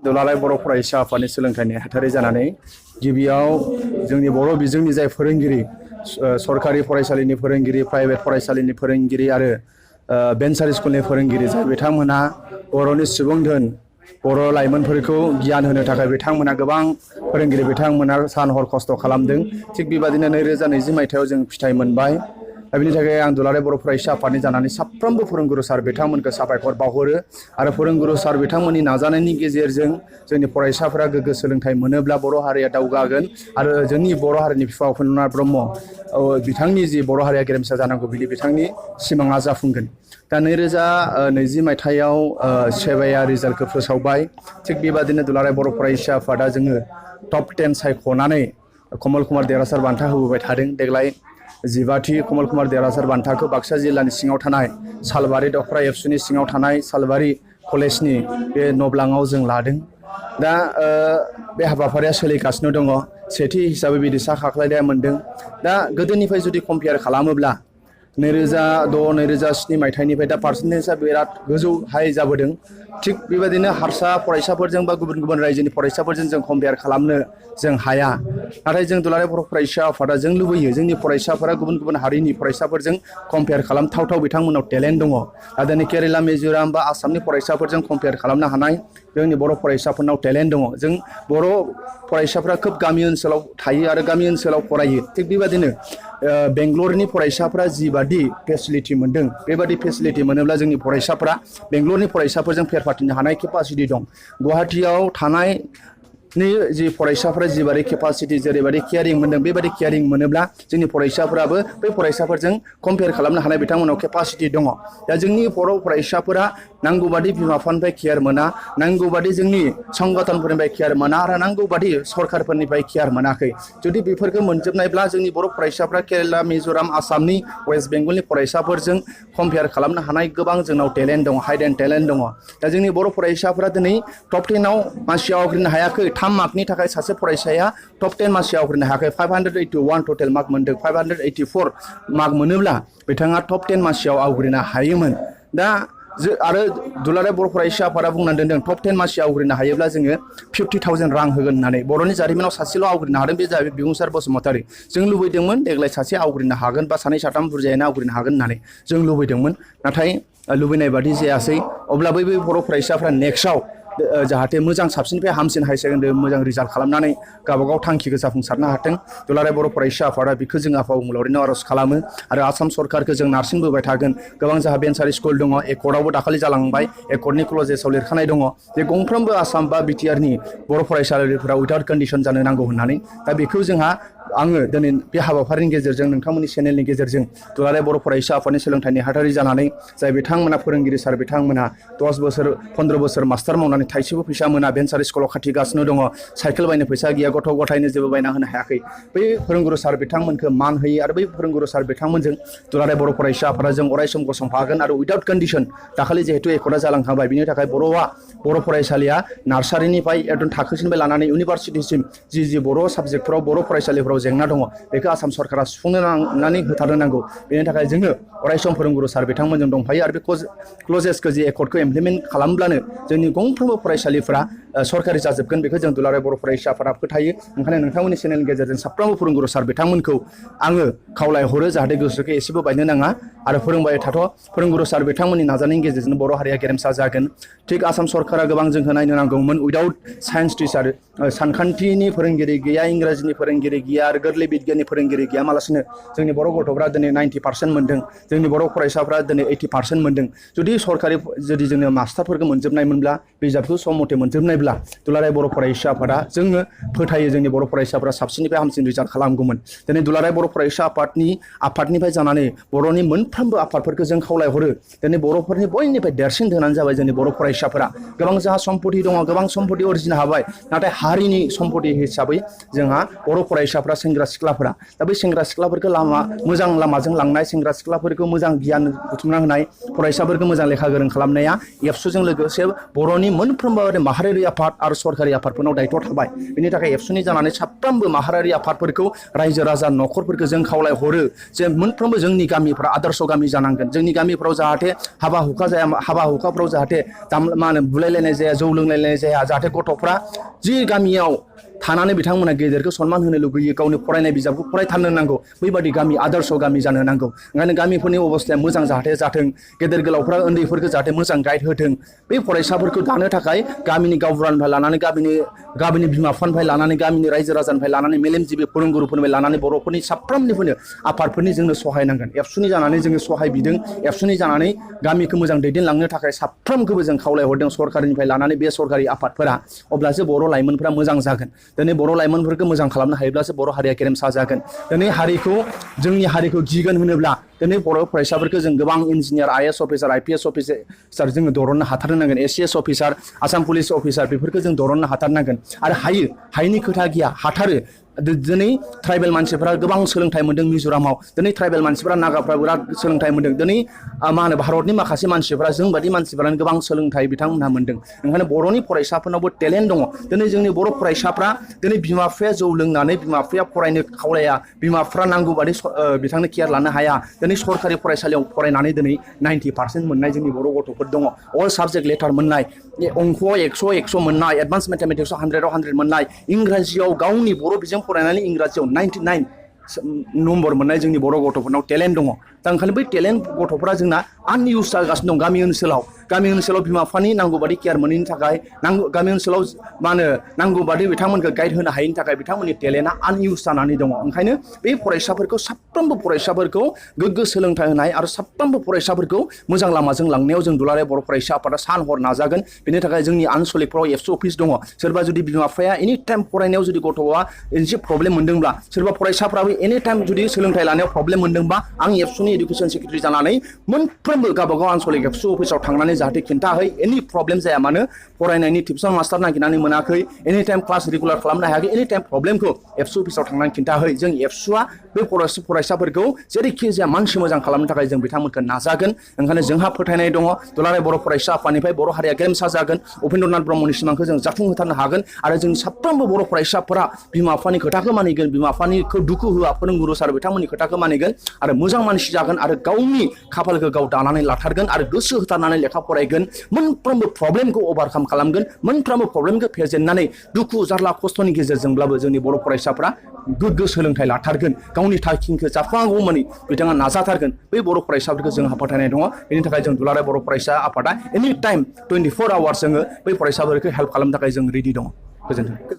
दुलाराय बर' फरायसा आफादनि सोलोंथाइ नेहाथारि जानानै गिबियाव जोंनि बर' बिजोंनि जाय फोरोंगिरि सरकारि फरायसालिनि फोरोंगिरि प्राइभेट फरायसालिनि फोरोंगिरि आरो भेन्सार स्कुलनि फोरोंगिरि जाय बिथांमोना बर'नि सुबुं धोन बर' लाइमोनफोरखौ गियान होनो थाखाय बिथांमोना गोबां फोरोंगिरि बिथांमोना सान हर खस्थ' खालामदों। थिग बेबादिनो 2020 मायथाइयाव जों फिथाइ मोनबाय। दा बिनि थाखाय आं दुलाराय बर' फरायसा आफादनि जानानै साफ्रोमबो फोरोंगुरु सार बिथांमोनखौ साबायखर बावहरो आरो फोरोंगुरु सार बिथांमोननि नाजानायनि गेजेरजों जोंनि फरायसाफोरा गोग्गो सोलोंथाइ मोनोब्ला बर' हारिया दावगागोन आरो जोंनि बर' हारिनि बिफा उपेन्द्रनाथ ब्रह्म बिथांनि जि बर' हारिया गेरेमसा जानांगौ बिथांनि सिमाङा जाफुंगोन। दा 2020 मायथाइयाव सेबाया रिजाल्टखौ फोसावबाय। थिग बेबादिनो दुलाराय बर' फरायसा आफादा जोङो टप 10 सायख'नानै कमल कुमार देरहासार बान्था होबोबाय थादों। देग्लाय 15थि कमल कुमार देरहासार बान्थाखौ बाक्सा जिल्लानि सिङाव थानाय सालबारि दखरा एबसुनि सिङाव थानाय सालबारि कलेजनि बे नब्लाङाव जों लादों। दा बे हाबाफारिया सोलिगासिनो दङ। सेथि हिसाबै बिदिसा खाख्लायनाया मोनदों। दा गोदोनिफ्राय जुदि कम्पेयार खालामोब्ला 2006 2007 मायथाइनिफ्राय दा पार्सेन्टेजआ बिराद गोजौ हाइ जाबोदों। थिग बेबायदिनो हारसा फरायसाफोरजों बा गुबुन गुबुन रायजोनि फरायसाफोरजों जों कम्पेयार खालामनो जों हाया। नाथाय जों दुलाराय बर' फरायसा आफादा जों लुबैयो जोंनि फरायसाफोरा गुबुन गुबुन हारिनि फरायसाफोरजों कम्पेयार खालामथावथाव बिथांमोनाव टेलेन्ट दङ। दा दिनै केरेला मिज'राम बा आसामनि फरायसाफोरजों कम्पेयार खालामनो हानाय जोंनि बर' फरायसाफोरनाव टेलेन्ट दङ। जों बर' फरायसाफोरा खोब गामि ओनसोलाव थायो आरो गामि ओनसोलाव फरायो। थिग बेबायदिनो बेंगलरनि फरायसाफोरा जिबादि फेसिलिटि मोनदों बेबादि फेसिलिटि मोनोब्ला जोंनि फरायसाफोरा बेंगलरनि फरायसाफोरजों फेर फाथिनो हानाय केपासिटि दं। गुवाहाटियाव थानाय जि फरायसाफोरा जिबादि केपासिटि जेरैबायदि केयारिं मोनदों बेबायदि केयारिं मोनोब्ला जोंनि फरायसाफोराबो बै फरायसाफोरजों कम्पेयार खालामनो हानाय बिथांमोनाव केपासिटि दङ। दा जोंनि बर' फरायसाफोरा नांगौबादि बिमा बिफानिफ्राय केयार मोना, नांगौबादि जोंनि संगठनफोरनिफ्राय केयार मोना आरो नांगौबादि सरकारफोरनिफ्राय केयार मोनाखै। जुदि बेफोरखौ मोनजोबनायब्ला जोंनि बर' फरायसाफ्रा केरेला मिज'राम आसामनि वेस्ट बेंगलनि फरायसाफोरजों कम्पेयार खालामनो हानाय गोबां जोंनाव टेलेन्ट दङ, हाइडेन टेलेन्ट दङ। दा जोंनि बर' फरायसाफोरा दिनै टप 10 मासियाव आवग्रिनो हायाखै। 3 मार्कनि थाखाय सासे फरायसाया टप 10 मासियाव आवग्रिनो हायाखै। 581 टटेल मार्क मोनदों। 584 मार्क मोनोब्ला बिथाङा टप 10 मासियाव आवग्रिनो हायोमोन। दा आरो दुलाराय बर' फरायसा आफादा बुंनानै दोनदों टप 10 मासियाव आवग्रिनो हायोब्ला जोङो 50,000 रां होगोन होननानै। बर'नि जारिमिनाव सासेल' आवग्रिनो हादों, बे जाहैबाय बिबुंसार बसुमतारी। जों लुबैदोंमोन देग्लाय सासे आवग्रिनो हागोन बा सानै साथाम बुरजायानो आवग्रिनो हागोन होननानै जों लुबैदोंमोन। नाथाय लुबैनाय बादि जायासै। अब्ला बै बर' फरायसाफ्रा नेक्स्टआव जाहाथे मोजां साबसिननिफ्राय हामसिन हायार सेकेन्डारि मोजां रिजाल्ट खालामनानै गावबागाव थांखिखौ जाफुंसारनो हाथों। दुलाराय बर' फरायसा आफादा बेखौ जों आफा अबंलावरिनाव आर'ज खालामो आरो आसाम सरकारखौ जों नारसिनबोबाय थागोन। गोबां जोंहा भेन्सार स्कुल दङ, एकर्डआवबो दाखालि जालांबाय, एकर्डनि क्लजेसाव लिरखानाय दङ जे गंफ्रोमबो आसाम बा बिटिआरनि बर' फरायसालिफोरा उइदाउट कन्डिसन जानो नांगौ होननानै। दा बेखौ आङो दिनै बे हाबाफारिनि गेजेरजों नोंथांमोननि चेनेलनि गेजेरजों दुलाराय बर' फरायसा आफादनि सोलोंथाइ नेहाथारि जानानै जाय बिथांमोना फोरोंगिरि सार बिथांमोना 10 बोसोर 15 बोसोर मास्टार मावनानै थाइसेबो फैसा मोना, भेन्सार स्कुलाव खाथिगासिनो दङ, साइकेल बायनो फैसा गैया, गथ' गथायनो जेबो बायना होनो हायाखै। बै फोरोंगुरु सार बिथांमोनखौ मान होयो आरो बै फोरोंगुरु सार बिथांमोनजों दुलाराय बर' फरायसा आफादा जों अरायसम गसंफागोन आरो उइदाउट कन्डिसन दाखालि जिहेतु एकर्डआ जालांखांबाय बिनि थाखाय बर' फरायसालिया नार्सारिनिफ्राय एकदम थाखोसिनिफ्राय लानानै इउनिभारसिटिसिम जि बर' साबजेक्टफोराव बर' फरायसालिफोराव जेंना दङ बेखौ आसाम सरकारा सुफुंनानै होथारनो नांगौ। बेनि थाखाय जोङो अरायसम फोरोंगुरु सार बिथांमोनजों दंफायो आरो बे क्लजेसखौ जि एकर्डखौ इमप्लिमेन्ट खालामब्लानो जोंनि गंफ्रोमबो फरायसालिफोरा सरकारि जाजोबगोन। बेखौ जों दुलाराय बर' फरायसा आफादा फोथायो। ओंखायनो नोंथांमोननि चेनेलनि गेजेरजों साफ्रोमबो फोरोंगुरु सार बिथांमोनखौ आङो खावलायहरो जाहाथे गोसोखौ एसेबो बायनो नाङा आरो फोरोंबाय थाथ'। फोरोंगुरु सार बिथांमोननि नाजानायनि गेजेरजों बर' हारिया गेरेमसा जागोन। थिग आसाम सरकारा गोबां जोंखौ नायनो नांगौमोन। उइदाउट साइन्स टिचार सानखान्थिनि फोरोंगिरि गैया, इंराजिनि फोरोंगिरि गैया आरो गोरलै बिगियाननि फोरोंगिरि गैयामालासिनो जोंनि बर' गथ'फ्रा दिनै 90% मोनदों, जोंनि बर' फरायसाफ्रा दिनै 80% मोनदों। जुदि जोङो मास्टारफोरखौ मोनजोबनायमोनब्ला बिजाबखौ सम मथे मोनजोबनायब्ला दुलाराय बर' फरायसा आफादा जोङो फोथायो जोंनि बर' फरायसाफ्रा साबसिननिफ्राय हामसिन रिजाल्ट खालामगौमोन। दिनै दुलाराय बर' फरायसा आफादनिफ्राय जानानै बर'नि मोनफ्रोमबो आफादफोरखौ जों खावलायहरो। दिनै बर'फोरनि बयनिफ्राय देरसिन धोनानो जाबाय जोंनि बर' फरायसाफोरा। गोबां जोंहा सम्पति दङ, गोबां सम्पति अरजिनो हाबाय, नाथाय हारिनि सम्पति हिसाबै जोंहा बर' फरायसाफ्रा सेंग्रा सिख्लाफोरा दा बै सेंग्रा सिख्लाफोरखौ मोजां लामाजों लांनाय, सेंग्रा सिख्लाफोरखौ मोजां गियान बुथुमना होनाय, फरायसाफोरखौ मोजां लेखा गोरों खालामनाया एबसुजों लोगोसे बर'नि मोनफ्रोमबो माहारियारि आफाद आरो सरकारि आफादफोरनाव दायथ' थाबाय बेनि थाखाय एबसुनि जानानै साफ्रोमबो माहारियारि आफादफोरखौ रायजो राजा न'खरफोरखौ जों खावलायहरो जे मोनफ्रोमबो जोंनि गामिफ्रा आदर्श गामि जानांगोन जोंनि गामिफ्राव जाहाथे हाबा हुखाफ्राव जाहाथे मा होनो बुलायलायनाय जाया जौ लोंलायनाय जाया जाहाथे गथ'फ्रा जि गामियाव थानानै बिथांमोना गेदेरखौ सनमान होनो लुगैयो गावनि फरायनाय बिजाबखौ फरायथारनो नांगौ बैबादि गामि आदर्श गामि जानो नांगौ ओंखायनो गामिफोरनि अबस्थाया मोजां जाहाथे जाथों गेदेर गोलावफ्रा उन्दैफोरखौ जाहाथे मोजां गाइड होथों बै फरायसाफोरखौ दानो थाखाय गामिनि गावबुरानिफ्राय लानानै गामिनि बिमा बिफानिफ्राय लानानै गामिनि रायजो राजानिफ्राय लानानै मेलेमजिबि फोरोंगुरुफोरनिफ्राय लानानै बर'फोरनि साफ्रोमनिफ्रायनो आफादफोरनि जोंनो सहाय नांगोन एबसुनि जानानै जोङो सहाय बिदों एबसुनि जानानै गामिखौ मोजां दैदेनलांनो थाखाय साफ्रोमखौबो जों खावलायहरदों सरकारनिफ्राय लानानै बे सरकारि आफादफोरा अब्लासो बर' लाइमोनफोरा मोजां जागोन दिनै बर' लाइमोनफोरखौ मोजां खालामनो हायोब्लासो बर' हारिया गेरेमसा जागोन दिनै जोंनि हारिखौ गिगोन होनोब्ला दिनै बर' फरायसाफोरखौ जों गोबां engineer IAS officer IPS officer जोङो दरननो हाथारनांगोन ACS officer Assam police officer बेफोरखौ जों दरननो हाथारनांगोन आरो हायिनि खोथा गैया हाथारो दिनै ट्राइबेल मानसिफोरा गोबां सोलोंथाइ मोन्दों मिज'रामाव दिनै ट्राइबेल मानसिफोरा नागाफ्रा बिराद सोलोंथाइ मोन्दों दिनै मा होनो भारतनि माखासे मानसिफोरा जोंबादि मानसिफोरानो गोबां सोलोंथाइ बिथांमोनहा मोन्दों ओंखायनो बर'नि फरायसाफोरनावबो टेलेन्ट दङ दिनै जोंनि बर' फरायसाफ्रा दिनै बिमा बिफाया जौ लोंनानै बिमा बिफाया फरायनो खावलाया बिमा बिफाफ्रा नांगौ बादि बिथांनो केयार लानो हाया दिनै सरकारि फरायसालियाव फरायनानै दिनै 90% मोननाय जोंनि बर' गथ'फोर दङ अल साबजेक्ट लेटार मोननाय अंक'आव 100 मोननाय एडभान्स मेथामेटिक्सआव 100 मोननाय इंराजियाव गावनि बर' बिजों फरायनानै इंराजियाव 99 नम्बर मोननाय जोंनि बर' गथ'फोरनाव टेलेन्ट दङ दा ओंखायनो बै टेलेन्ट गथ'फोरा जोंना आनइउस जागासिनो दं गामि ओनसोलाव बिमा बिफानि नांगौ बादि केयार मोनैनि थाखाय गामि ओनसोलाव मा होनो नांगौ बादि बिथांमोनखौ गाइड होनो हायैनि थाखाय बिथांमोननि टेलेन्टआ आनइउस जानानै दङ ओंखायनो बे फरायसाफोरखौ साफ्रोमबो फरायसाफोरखौ गोग्गो सोलोंथाइ होनाय आरो साफ्रोमबो फरायसाफोरखौ मोजां लामाजों लांनायाव जों दुलाराय बर' फरायसा आफादा सान हर नाजागोन बेनि थाखाय जोंनि आनसलिकफ्राव एबसु अफिस दङ सोरबा जुदि बिमा बिफाया एनि टाइम फरायनायाव जुदि गथ'आ एसे प्रब्लेम मोनदोंब्ला सोरबा फरायसाफ्राबो एनि टाइम जुदि सोलोंथाइ लानायाव प्रब्लेम मोनदोंबा आं एबसुनि एडुकेसन सेक्रेटारि जानानै मोनफ्रोमबो गावबागाव आनसलिक एबसु अफिसाव थांनानै जाहाथे खिन्थाहै एनि प्रब्लेम जाया मानो फरायनायनि टिउसन मास्टार नागिरनानै मोनाखै एनि टाइम क्लास रेगुलार खालामनो हायाखै एनि टाइम प्रब्लेमखौ एबसु अफिसाव थांनानै खिन्थाहै जों एबसुआ बे फरायसाफोरखौ जेरैखि जाया मानसि मोजां खालामनो थाखाय जों बिथांमोनखौ नाजागोन ओंखायनो जोंहा फोथायनाय दङ दुलाराय बर' फरायसा आफादनिफ्राय बर' हारिया गेरेमसा जागोन उपेन्द्रनाथ ब्रह्मनि सिमांखौ जों जाफुंहोथारनो हागोन आरो जों साफ्रोमबो बर' फरायसाफोरा बिमा बिफानि खोथाखौ मानिगोन बिमा बिफानिखौ दुखु होआ फोरोंगुरु सार बिथांमोननि खोथाखौ मानिगोन आरो मोजां मानसि जागोन आरो गावनि खाफालखौ गाव दानानै लाथारगोन आरो गोसो होथारनानै लेखा फरायगोन मोनफ्रोमबो प्रब्लेमखौ अभारकाम खालामगोन मोनफ्रोमबो प्रब्लेमखौ फेजेननानै दुखु जारला खस्थ'नि गेजेरजोंब्लाबो जोंनि बर' फरायसाफ्रा गोग्गो सोलोंथाइ लाथारगोन गावनि थांखिखौ जाफुंनांगौमानि बिथाङा नाजाथारगोन बै बर' फरायसाफोरखौ जोंहा फोथायनाय दङ बेनि थाखाय जों दुलाराय बर' फरायसा आफादा एनि टाइम 24 आवार्स जोङो बै फरायसाफोरखौ हेल्प खालामनो थाखाय जों रेडि दङ गोजोन्थों।